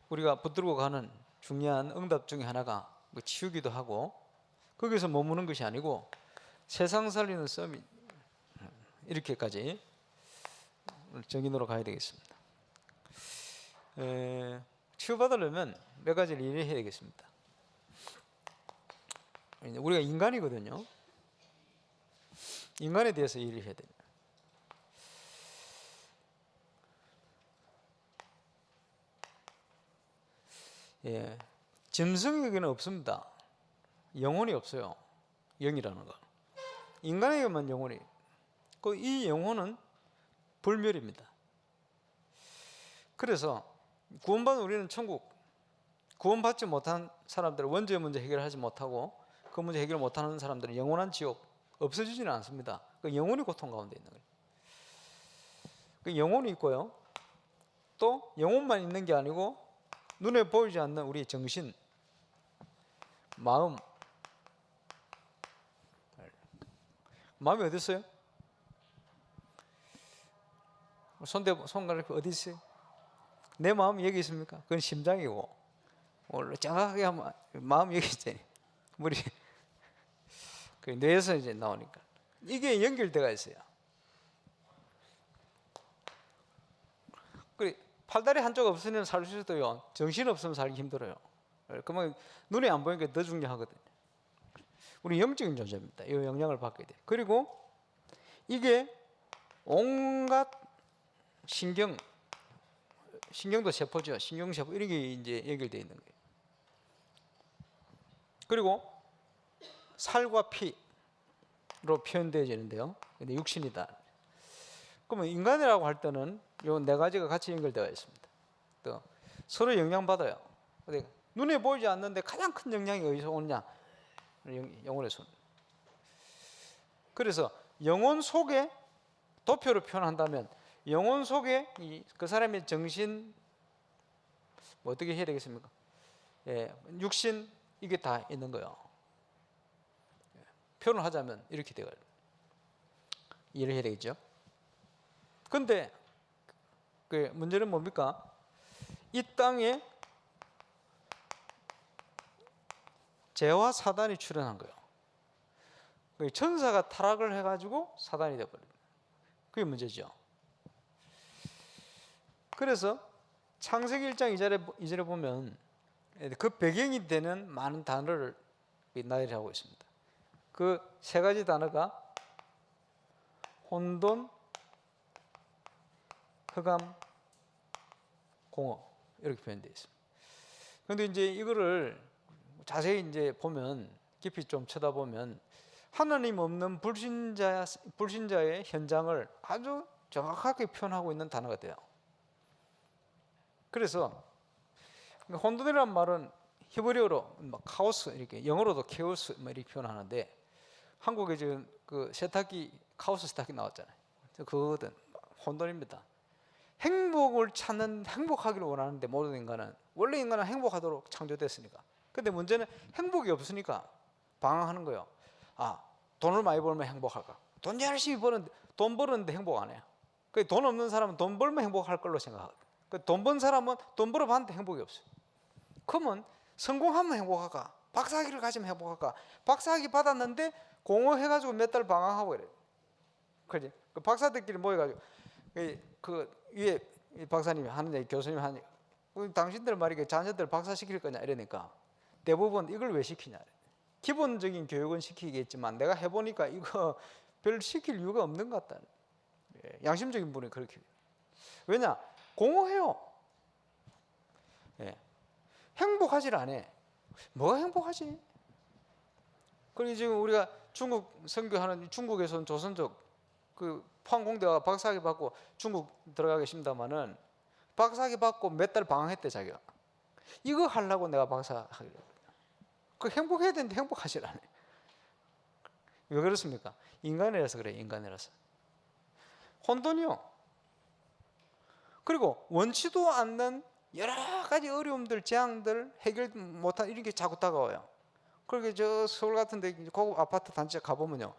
우리가 붙들고 가는 중요한 응답 중에 하나가 뭐 치유기도 하고, 거기서 머무는 것이 아니고 세상 살리는 서밋, 이렇게까지 정인으로 가야 되겠습니다. 치유받으려면 몇 가지를 이해해야 되겠습니다. 우리가 인간이거든요. 인간에 대해서 이해를 해야 됩니다. 짐승에게는 없습니다. 영혼이 없어요. 영이라는 거. 인간에게만 영혼이. 이 영혼은 불멸입니다. 그래서 구원받은 우리는 천국, 구원받지 못한 사람들은 원죄 문제 해결하지 못하고 그 문제 해결 못하는 사람들은 영원한 지옥, 없어지지는 않습니다. 영혼이 고통 가운데 있는 거예요. 영혼이 있고요. 또 영혼만 있는 게 아니고 눈에 보이지 않는 우리 정신, 마음이 어디 있어요? 손가락 어디 있어요? 내 마음이 여기 있습니까? 그건 심장이고, 원래 정확하게 하면 마음이 여기 있잖아요. 우리 그 뇌에서 이제 나오니까 이게 연결되어 있어요. 팔다리 한쪽 없으면 살 수 있어도요, 정신 없으면 살기 힘들어요. 그러면 눈에 안 보이니까 더 중요하거든요. 우리 영적인 존재입니다. 이 영향을 받게 돼. 그리고 이게 온갖 신경도 세포죠. 신경세포 이런 게 이제 연결되어 있는 거예요. 그리고 살과 피로 표현되어지는데요. 근데 육신이다. 그러면 인간이라고 할 때는 이 네 가지가 같이 연결되어 있습니다. 또 서로 영향받아요. 눈에 보이지 않는데 가장 큰 영향이 어디서 오느냐? 영혼에서. 그래서 영혼 속에 도표로 표현한다면 영혼 속에 그 사람의 정신, 뭐 어떻게 해야 되겠습니까? 육신, 이게 다 있는 거예요. 표현을 하자면 이렇게 돼요. 이해를 해야 되겠죠? 근데 그 문제는 뭡니까? 이 땅에 죄와 사단이 출현한 거예요. 천사가 타락을 해가지고 사단이 되어버립니다. 그게 문제죠. 그래서 창세기 1장 2절에 보면 그 배경이 되는 많은 단어를 나열을 하고 있습니다. 그 세 가지 단어가 혼돈, 흑암, 공허, 이렇게 표현되어 있습니다. 그런데 이제 이거를 자세히 이제 보면, 깊이 좀 쳐다보면 하나님 없는 불신자의 현장을 아주 정확하게 표현하고 있는 단어가 돼요. 그래서 혼돈이라는 말은 히브리어로 카오스, 이렇게 영어로도 케오스 이렇게 표현하는데, 한국에 지금 그 세탁기, 카오스 세탁기 나왔잖아요. 그거든 혼돈입니다. 행복을 찾는, 행복하기를 원하는데 모든 인간은, 원래 인간은 행복하도록 창조됐으니까. 근데 문제는 행복이 없으니까 방황하는 거예요. 돈을 많이 벌면 행복할까? 돈 열심히 버는데, 돈 벌었는데 행복 안 해요. 돈 없는 사람은 돈 벌면 행복할 걸로 생각하거든. 돈 번 사람은 돈 벌어봤는데 행복이 없어요. 그러면 성공하면 행복할까? 박사학위를 가지면 행복할까? 박사학위 받았는데 공허해가지고 몇 달 방황하고 이래요. 그지? 그 박사들끼리 모여가지고 그 위에 박사님이 하는 얘기, 교수님이 하는 얘기, 당신들 말이야 자녀들 박사 시킬 거냐 이러니까 대부분 이걸 왜 시키냐. 기본적인 교육은 시키겠지만 내가 해보니까 이거 별 시킬 이유가 없는 것 같다. 양심적인 분이 그렇게. 왜냐? 공허해요. 행복하질 않아. 뭐가 행복하지? 그리고 지금 우리가 중국 선교하는, 중국에서는 조선족 그 포항공대가 박사학위 받고 중국 들어가 계십니다마는 박사학위 받고 몇 달 방황했대 자기가. 이거 하려고 내가 박사학위를. 그 행복해야 되는데 행복하질 않아요. 왜 그렇습니까? 인간이라서 그래요. 인간이라서. 혼돈이요. 그리고 원치도 않는 여러 가지 어려움들, 재앙들, 해결 못한 이런 게 자꾸 다가와요. 그렇게 저 서울 같은 데 고급 아파트 단지 가보면요,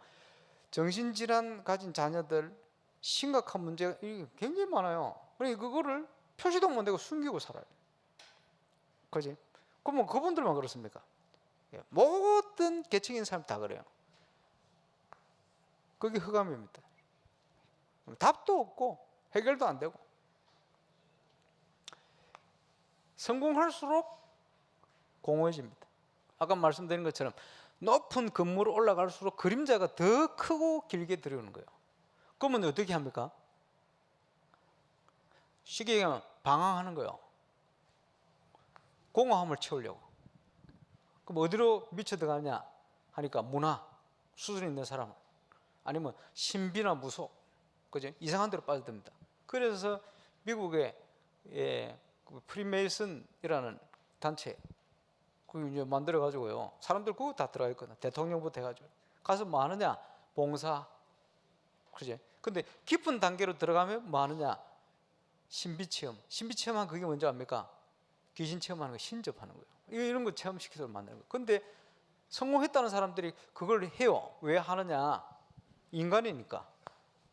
정신질환 가진 자녀들 심각한 문제가 굉장히 많아요. 그러니까 그거를 표시도 못 내고 숨기고 살아요. 그지? 그러면 그분들만 그렇습니까? 예, 모든 계층인 사람 다 그래요. 그게 흑암입니다. 답도 없고 해결도 안 되고, 성공할수록 공허해집니다. 아까 말씀드린 것처럼 높은 건물을 올라갈수록 그림자가 더 크고 길게 들어오는 거예요. 그러면 어떻게 합니까? 쉽게 얘기하면 방황하는 거예요. 공허함을 채우려고. 그럼 어디로 미쳐 들어가냐 하니까 문화 수준 있는 사람, 아니면 신비나 무속, 그죠? 이상한 데로 빠져듭니다. 그래서 미국의 프리메이슨이라는 단체 그 이제 만들어 가지고요, 사람들 그거 다 들어가 있거든. 대통령부터 해가지고 가서 뭐 하느냐? 봉사, 그죠? 근데 깊은 단계로 들어가면 뭐 하느냐? 신비 체험. 신비 체험한 그게 뭔지 압니까? 귀신 체험하는 거, 신접하는 거예요. 이런 거 체험시켜서 만드는 거예요. 근데 성공했다는 사람들이 그걸 해요. 왜 하느냐? 인간이니까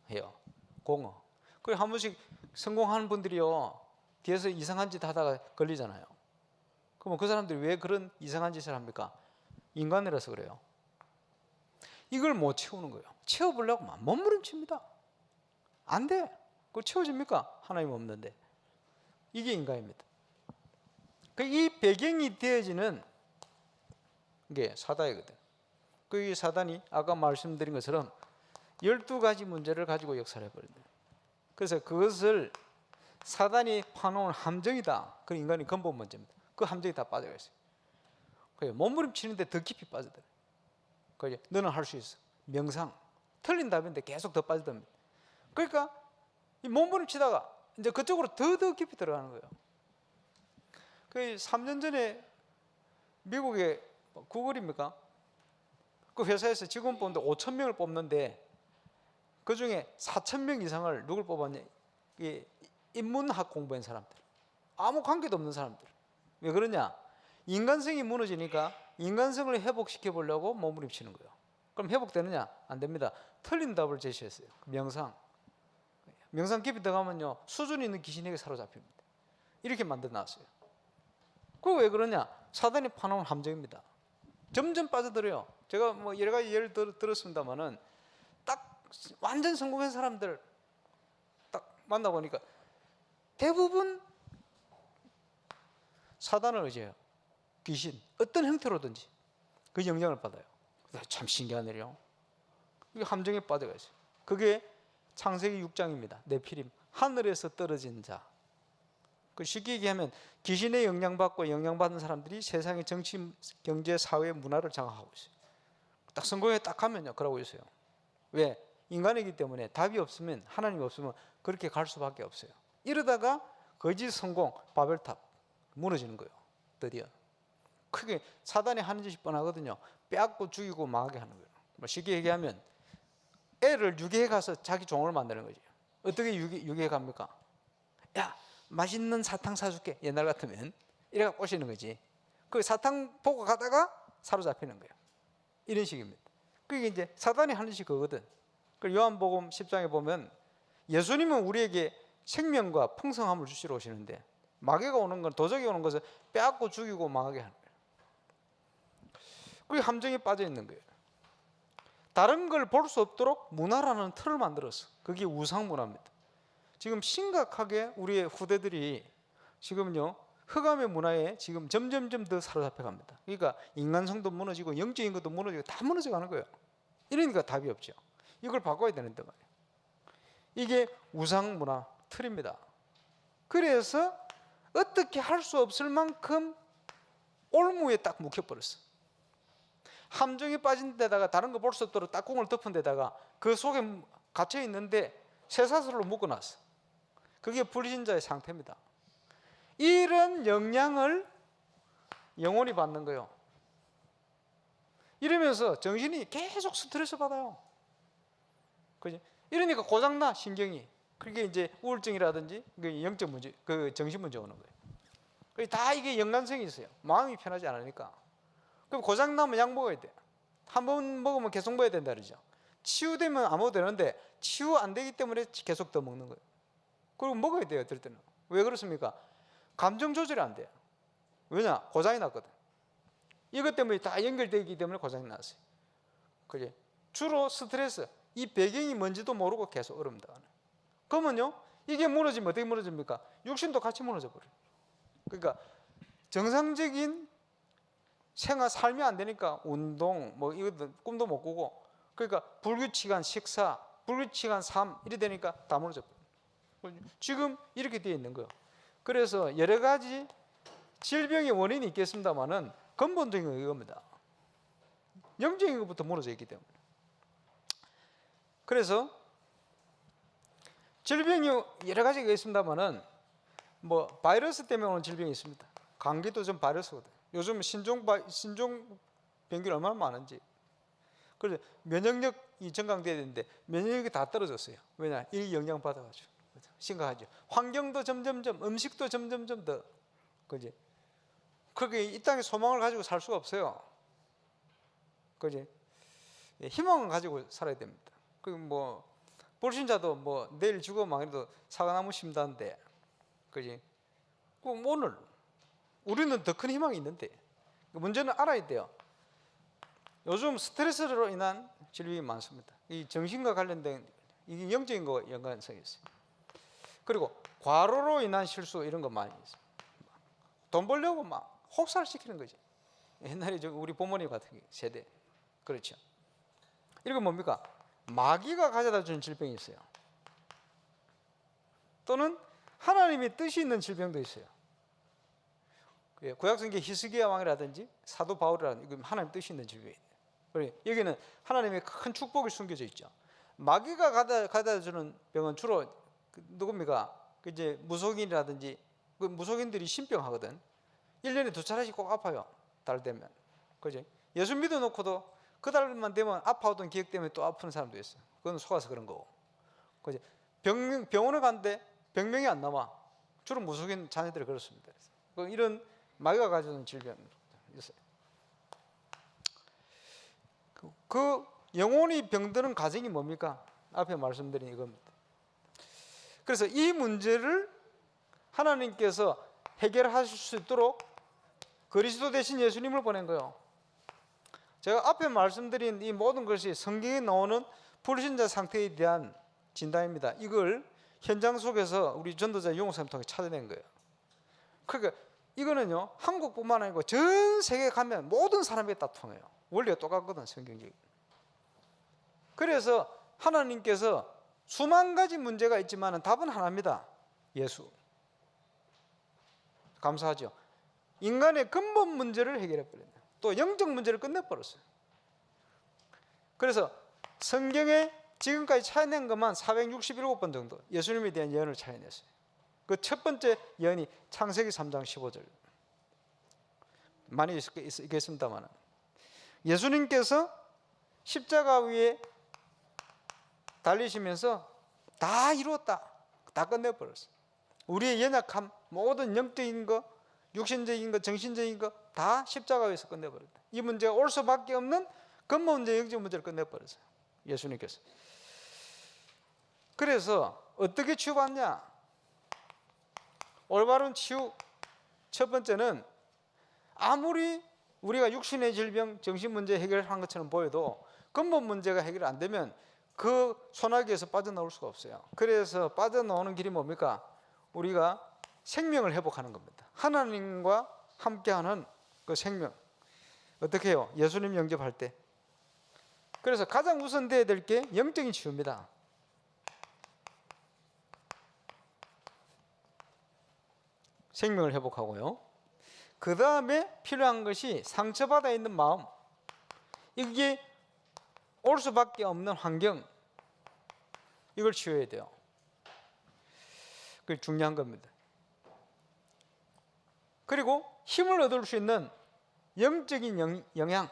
해요. 공허. 그리고 한 번씩 성공하는 분들이요, 뒤에서 이상한 짓 하다가 걸리잖아요. 그러면 그 사람들이 왜 그런 이상한 짓을 합니까? 인간이라서 그래요. 이걸 못 채우는 거예요. 채워보려고 몸부림칩니다. 안 돼. 그거 채워집니까? 하나님 없는데. 이게 인간입니다. 이 배경이 되어지는 게 사단이거든. 그 사단이 아까 말씀드린 것처럼 12가지 문제를 가지고 역사를 해버린다. 그래서 그것을 사단이 파놓은 함정이다. 그 인간의 근본 문제입니다. 그 함정이 다 빠져가 있어요. 그래서 몸부림치는데 더 깊이 빠져들어요. 그래서 너는 할 수 있어. 명상. 틀린 답인데 계속 더 빠져듭니다. 그러니까 이 몸부림치다가 이제 그쪽으로 더 깊이 들어가는 거예요. 그 3년 전에 미국의 구글입니까? 그 회사에서 직원 뽑는데 5,000명을 뽑는데 그 중에 4,000명 이상을 누굴 뽑았냐? 인문학 공부한 사람들, 아무 관계도 없는 사람들. 왜 그러냐? 인간성이 무너지니까 인간성을 회복시켜 보려고 몸부림치는 거예요. 그럼 회복되느냐? 안 됩니다. 틀린 답을 제시했어요. 명상. 명상 깊이 들어가면요, 수준 있는 귀신에게 사로잡힙니다. 이렇게 만들어 놨어요. 그거 왜 그러냐? 사단이 파놓은 함정입니다. 점점 빠져들어요. 제가 뭐 여러 가지 예를 들었습니다만은 딱 완전 성공한 사람들 딱 만나보니까 대부분 사단을 의지해요. 귀신, 어떤 형태로든지 그 영향을 받아요. 참 신기한 일이요. 이게 함정에 빠져가 있어요. 그게 창세기 6장입니다. 네피림, 하늘에서 떨어진 자. 그 쉽게 얘기하면 귀신의 영향받고 영향받은 사람들이 세상의 정치, 경제, 사회, 문화를 장악하고 있어요. 딱 성공에 딱 하면요, 그러고 있어요. 왜? 인간이기 때문에 답이 없으면, 하나님이 없으면 그렇게 갈 수밖에 없어요. 이러다가 거짓 성공, 바벨탑 무너지는 거예요. 드디어. 크게 사단이 하는 짓이 뻔하거든요. 빼앗고 죽이고 망하게 하는 거예요. 뭐 쉽게 얘기하면 애를 유괴해 가서 자기 종을 만드는 거죠. 어떻게 유괴해 갑니까? 야, 맛있는 사탕 사줄게. 옛날 같으면 이래가 꼬시는 거지. 그 사탕 보고 가다가 사로잡히는 거예요. 이런 식입니다. 그게 이제 사단이 하는 짓이 그거거든. 그 요한복음 10장에 보면 예수님은 우리에게 생명과 풍성함을 주시러 오시는데 마귀가 오는 건, 도적이 오는 것을 빼앗고 죽이고 망하게 하는 거예요. 그게 함정에 빠져 있는 거예요. 다른 걸 볼 수 없도록 문화라는 틀을 만들었어. 그게 우상 문화입니다. 지금 심각하게 우리의 후대들이 지금요, 흑암의 문화에 지금 점점점 더 사로잡혀 갑니다. 그러니까 인간성도 무너지고 영적인 것도 무너지고 다 무너져 가는 거예요. 이러니까 답이 없죠. 이걸 바꿔야 되는데 말이에요. 이게 우상 문화 틀입니다. 그래서 어떻게 할 수 없을 만큼 올무에 딱 묵혀버렸어. 함정에 빠진 데다가 다른 거 볼 수 없도록 딱공을 덮은 데다가 그 속에 갇혀 있는데 쇠사슬로 묶어놨어. 그게 불신자의 상태입니다. 이런 영향을 영혼이 받는 거예요. 이러면서 정신이 계속 스트레스 받아요. 그지? 이러니까 고장나, 신경이. 그게 이제 우울증이라든지 영적 문제, 그 정신 문제 오는 거예요. 다 이게 연관성이 있어요. 마음이 편하지 않으니까. 그럼 고장나면 약 먹어야 돼. 한 번 먹으면 계속 먹어야 된다 그러죠. 치유되면 안 먹어도 되는데 치유 안 되기 때문에 계속 더 먹는 거예요. 그리고 먹어야 돼요, 어떨 때는. 왜 그렇습니까? 감정 조절이 안 돼요. 왜냐? 고장이 났거든. 이것 때문에 다 연결되기 때문에 고장이 났어요. 그지? 주로 스트레스, 이 배경이 뭔지도 모르고 계속 얼음다. 그러면요, 이게 무너지면 어떻게 무너집니까? 육신도 같이 무너져 버려요. 그러니까 정상적인 생활 삶이 안 되니까 운동 뭐 이것도 꿈도 못 꾸고, 그러니까 불규칙한 식사, 불규칙한 삶 이래 되니까 다 무너져 버려요. 지금 이렇게 되어 있는 거예요. 그래서 여러 가지 질병의 원인이 있겠습니다만은 근본적인 건 이겁니다. 영적인 것부터 무너져 있기 때문에. 그래서 질병이 여러 가지가 있습니다만은 뭐 바이러스 때문에 오는 질병이 있습니다. 감기도 좀 바이러스거든. 요즘 신종 병균 얼마나 많은지. 그래서 면역력이 증강돼야 되는데 면역력이 다 떨어졌어요. 왜냐? 이 영향 받아가지고. 심각하죠. 환경도 점점점, 음식도 점점점 더, 그지? 그렇게 이 땅에 소망을 가지고 살 수가 없어요. 그지? 희망을 가지고 살아야 됩니다. 그 뭐 불신자도 뭐 내일 죽어 망해도 사과나무 심다는데, 그지? 그럼 오늘 우리는 더 큰 희망이 있는데, 문제는 알아야 돼요. 요즘 스트레스로 인한 질병이 많습니다. 이 정신과 관련된 이게 영적인 거 연관성이 있어요. 그리고 과로로 인한 실수 이런 거 많이 있어요. 돈 벌려고 막 혹사시키는 거지. 옛날에 우리 부모님 같은 세대, 그렇죠. 이건 뭡니까? 마귀가 가져다 주는 질병이 있어요. 또는 하나님의 뜻이 있는 질병도 있어요. 구약성경 히스기야 왕이라든지 사도 바울이라든지 이건 하나님 뜻이 있는 질병이에요. 여기는 하나님의 큰 축복이 숨겨져 있죠. 마귀가 가져다 주는 병은 주로 누굽니까? 이제 무속인이라든지, 그 무속인들이 신병하거든. 1년에 2차례씩 꼭 아파요. 달 되면. 그죠? 예수 믿어놓고도 그 달만 되면 아파오던 기억 때문에 또 아픈 사람도 있어요. 그건 속아서 그런 거고. 그죠? 병원에 갔는데 병명이 안 남아. 주로 무속인 자녀들이 그렇습니다. 이런 마귀가 가져오는 질병이 있어요. 그 영혼이 병드는 과정이 뭡니까? 앞에 말씀드린 이겁니다. 그래서 이 문제를 하나님께서 해결하실 수 있도록 그리스도 대신 예수님을 보낸 거예요. 제가 앞에 말씀드린 이 모든 것이 성경에 나오는 불신자 상태에 대한 진단입니다. 이걸 현장 속에서 우리 전도자 용호사님 통해 찾아낸 거예요. 그러니까 이거는요, 한국뿐만 아니고 전 세계에 가면 모든 사람에게 다 통해요. 원리가 똑같거든, 성경적인. 그래서 하나님께서 수만 가지 문제가 있지만 답은 하나입니다. 예수. 감사하죠. 인간의 근본 문제를 해결해버렸네요. 또 영적 문제를 끝내버렸어요. 그래서 성경에 지금까지 찾아낸 것만 467번 정도 예수님에 대한 예언을 찾아냈어요. 그 첫 번째 예언이 창세기 3장 15절. 많이 있겠습니다만 예수님께서 십자가 위에 달리시면서 다 이루었다, 다 끝내버렸어요. 우리의 연약함, 모든 영적인 거, 육신적인 거, 정신적인 거 다 십자가 위에서 끝내버렸다. 이 문제가 올 수밖에 없는 근본 문제, 영적 문제를 끝내버렸어요, 예수님께서. 그래서 어떻게 치유받냐? 올바른 치유, 첫 번째는 아무리 우리가 육신의 질병, 정신 문제 해결한 것처럼 보여도 근본 문제가 해결 안 되면 그 소나기에서 빠져나올 수가 없어요. 그래서 빠져나오는 길이 뭡니까? 우리가 생명을 회복하는 겁니다. 하나님과 함께하는 그 생명. 어떻게 해요? 예수님 영접할 때. 그래서 가장 우선 돼야 될 게 영적인 치유입니다. 생명을 회복하고요. 그 다음에 필요한 것이 상처받아 있는 마음. 이게 올 수밖에 없는 환경. 이걸 치유해야 돼요. 그게 중요한 겁니다. 그리고 힘을 얻을 수 있는 영적인 영향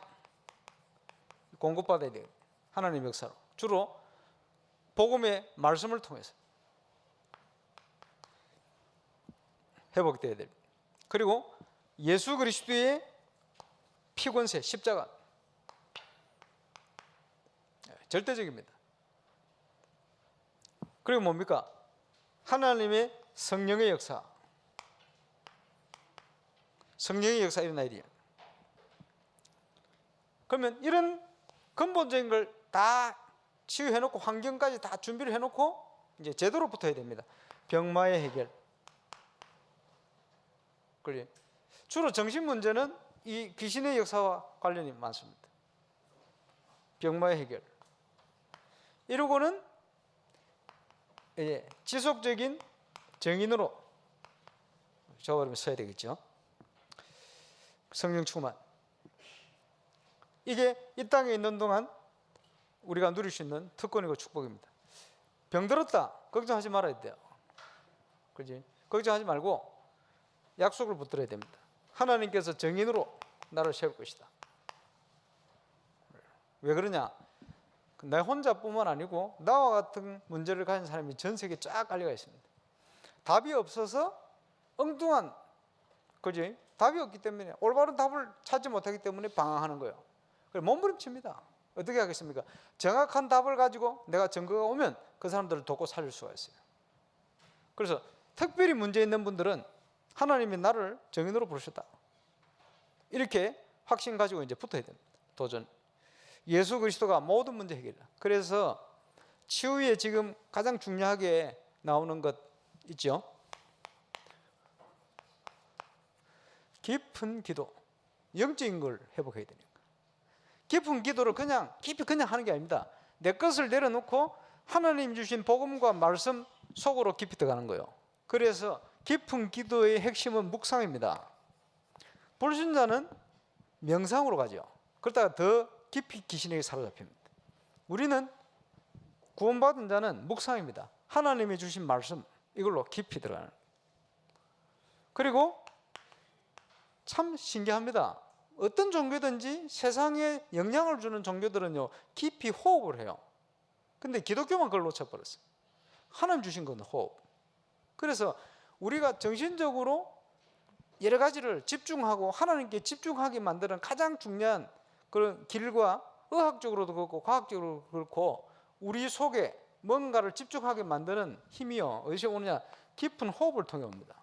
공급받아야 돼요. 하나님의 역사로. 주로 복음의 말씀을 통해서 회복돼야 됩니다. 그리고 예수 그리스도의 피권세, 십자가 절대적입니다. 그리고 뭡니까? 하나님의 성령의 역사. 성령의 역사 일어나야 돼요. 그러면 이런 근본적인 걸 다 치유해놓고 환경까지 다 준비를 해놓고 이제 제대로 붙어야 됩니다. 병마의 해결. 그래. 주로 정신 문제는 이 귀신의 역사와 관련이 많습니다. 병마의 해결. 이러고는 이제 지속적인 정인으로 저버리면 써야 되겠죠. 성령 충만. 이게 이 땅에 있는 동안 우리가 누릴 수 있는 특권이고 축복입니다. 병들었다 걱정하지 말아야 돼요. 그렇지? 걱정하지 말고 약속을 붙들어야 됩니다. 하나님께서 정인으로 나를 세울 것이다. 왜 그러냐? 내 혼자뿐만 아니고 나와 같은 문제를 가진 사람이 전 세계에 쫙 깔려가 있습니다. 답이 없어서 엉뚱한, 그지? 답이 없기 때문에, 올바른 답을 찾지 못하기 때문에 방황하는 거예요. 그래서 몸부림칩니다. 어떻게 하겠습니까? 정확한 답을 가지고 내가 증거가 오면 그 사람들을 돕고 살릴 수가 있어요. 그래서 특별히 문제 있는 분들은 하나님이 나를 정인으로 부르셨다, 이렇게 확신 가지고 이제 붙어야 됩니다. 도전. 예수 그리스도가 모든 문제 해결이다. 그래서 치유에 지금 가장 중요하게 나오는 것 있죠. 깊은 기도, 영적인 걸 회복해야 되니까. 깊은 기도를 그냥 깊이 그냥 하는 게 아닙니다. 내 것을 내려놓고 하나님 주신 복음과 말씀 속으로 깊이 들어가는 거예요. 그래서 깊은 기도의 핵심은 묵상입니다. 불신자는 명상으로 가죠. 그러다가 더 깊이 귀신에게 사로잡힙니다. 우리는 구원받은 자는 묵상입니다. 하나님이 주신 말씀, 이걸로 깊이 들어가는. 그리고 참 신기합니다. 어떤 종교든지 세상에 영향을 주는 종교들은요, 깊이 호흡을 해요. 근데 기독교만 그걸 놓쳐버렸어요. 하나님 주신 건 호흡. 그래서 우리가 정신적으로 여러 가지를 집중하고 하나님께 집중하게 만드는 가장 중요한 그런 길과, 의학적으로도 그렇고 과학적으로도 그렇고 우리 속에 뭔가를 집중하게 만드는 힘이요, 어디서 오느냐? 깊은 호흡을 통해 옵니다.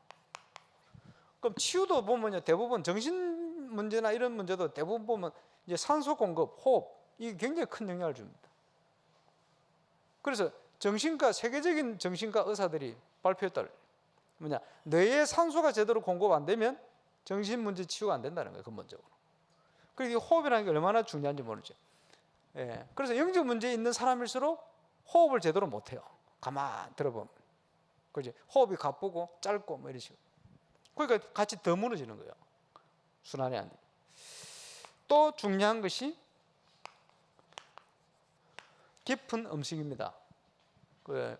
그럼 치유도 보면요, 대부분 정신 문제나 이런 문제도 대부분 보면 이제 산소 공급, 호흡, 이게 굉장히 큰 영향을 줍니다. 그래서 정신과, 세계적인 정신과 의사들이 발표했다. 뭐냐? 뇌에 산소가 제대로 공급 안 되면 정신 문제 치유가 안 된다는 거예요, 근본적으로. 그리고 이 호흡이라는 게 얼마나 중요한지 모르죠. 예. 그래서 영적 문제 있는 사람일수록 호흡을 제대로 못 해요. 가만 들어보면. 그지? 호흡이 가쁘고 짧고 뭐 이런 식으로. 그러니까 같이 더 무너지는 거예요. 순환이 안 돼요. 또 중요한 것이 깊은 음식입니다.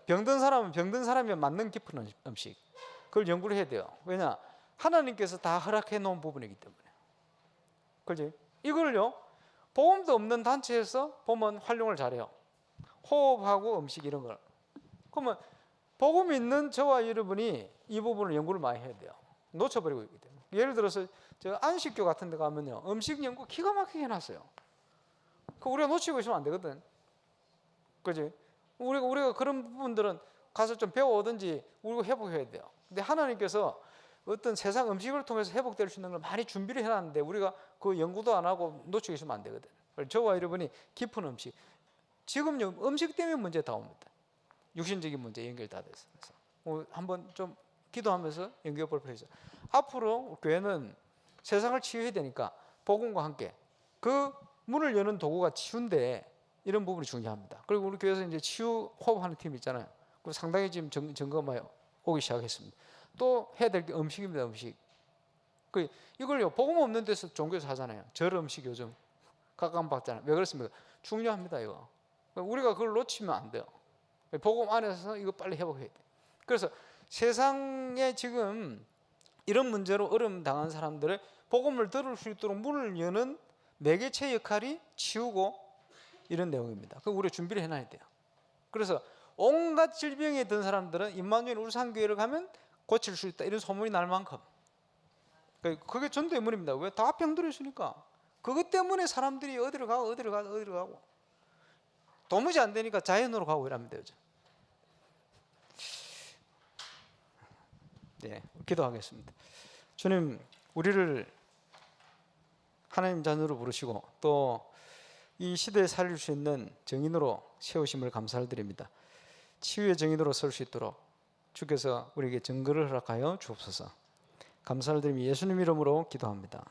병든 사람은 병든 사람이 맞는 깊은 음식, 그걸 연구를 해야 돼요. 왜냐? 하나님께서 다 허락해 놓은 부분이기 때문에. 그렇지? 이걸요, 보험도 없는 단체에서 보면 활용을 잘해요. 호흡하고 음식 이런 걸. 그러면 복음 있는 저와 여러분이 이 부분을 연구를 많이 해야 돼요. 놓쳐버리고 있기 때문에. 예를 들어서 저 안식교 같은 데 가면요, 음식 연구 기가 막히게 해놨어요. 그 우리가 놓치고 있으면 안 되거든. 그지? 우리가 그런 부분들은 가서 좀 배워오든지 우리가 회복해야 돼요. 근데 하나님께서 어떤 세상 음식을 통해서 회복될 수 있는 걸 많이 준비를 해놨는데 우리가 그 연구도 안 하고 놓치고 있으면 안 되거든. 저와 여러분이 깊은 음식, 지금요 음식 때문에 문제 다 옵니다. 육신적인 문제 연결 다 돼서. 한번 좀 기도하면서 연결 볼 필요 있어요. 앞으로 교회는 세상을 치유해야 되니까 복음과 함께 그 문을 여는 도구가 치유인데 이런 부분이 중요합니다. 그리고 우리 교회에서 이제 치유 호흡하는 팀 있잖아요. 상당히 지금 점검하여 오기 시작했습니다. 또 해야 될 게 음식입니다. 음식. 이걸요, 복음 없는 데서 종교에서 하잖아요. 절 음식 요즘 각광받잖아요. 왜 그렇습니까? 중요합니다. 이거 우리가 그걸 놓치면 안 돼요. 복음 안에서 이거 빨리 회복해야 돼. 그래서 세상에 지금 이런 문제로 어려움 당한 사람들의 복음을 들을 수 있도록 문을 여는 매개체 역할이 치유고 이런 내용입니다. 그 우리가 준비를 해놔야 돼요. 그래서 온갖 질병에 든 사람들은 임마누엘 울산교회를 가면 고칠 수 있다, 이런 소문이 날 만큼. 그게 전도의 문입니다. 왜? 다 병들어 있으니까. 그것 때문에 사람들이 어디로 가고 도무지 안 되니까 자연으로 가고 이랍니다. 요즘. 네, 기도하겠습니다. 주님, 우리를 하나님 자녀로 부르시고 또 이 시대에 살릴 수 있는 증인으로 세우심을 감사를 드립니다. 치유의 증인으로 설 수 있도록 주께서 우리에게 증거를 허락하여 주옵소서. 감사를 드리며 예수님 이름으로 기도합니다.